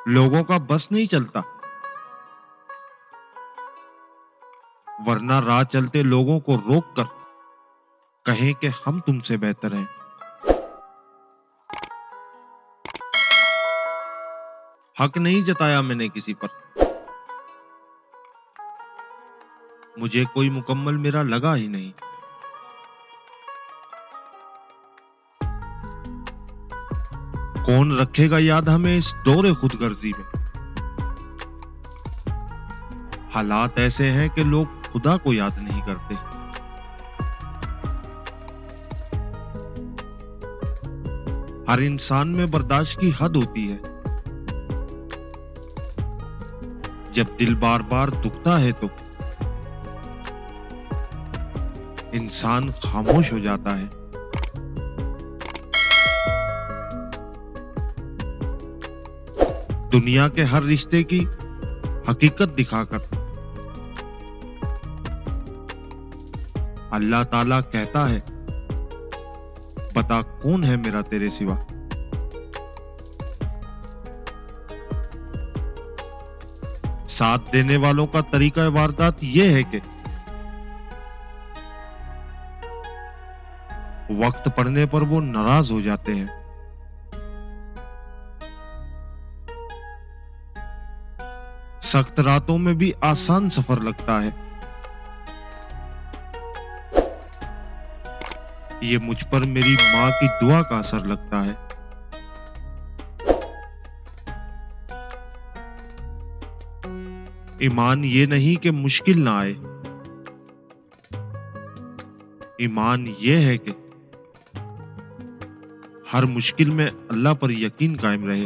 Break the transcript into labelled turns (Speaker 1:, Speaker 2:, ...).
Speaker 1: لوگوں کا بس نہیں چلتا، ورنہ راہ چلتے لوگوں کو روک کر کہیں کہ ہم تم سے بہتر ہیں۔ حق نہیں جتایا میں نے کسی پر، مجھے کوئی مکمل میرا لگا ہی نہیں۔ کون رکھے گا یاد ہمیں اس دور خود غرضی میں؟ حالات ایسے ہیں کہ لوگ خدا کو یاد نہیں کرتے۔ ہر انسان میں برداشت کی حد ہوتی ہے، جب دل بار بار دکھتا ہے تو انسان خاموش ہو جاتا ہے۔ دنیا کے ہر رشتے کی حقیقت دکھا کر اللہ تعالیٰ کہتا ہے، بتا کون ہے میرا تیرے سوا؟ ساتھ دینے والوں کا طریقہ واردات یہ ہے کہ وقت پڑنے پر وہ ناراض ہو جاتے ہیں، سخت راتوں میں بھی آسان سفر لگتا ہے۔ یہ مجھ پر میری ماں کی دعا کا اثر لگتا ہے۔ ایمان یہ نہیں کہ مشکل نہ آئے، ایمان یہ ہے کہ ہر مشکل میں اللہ پر یقین قائم رہے۔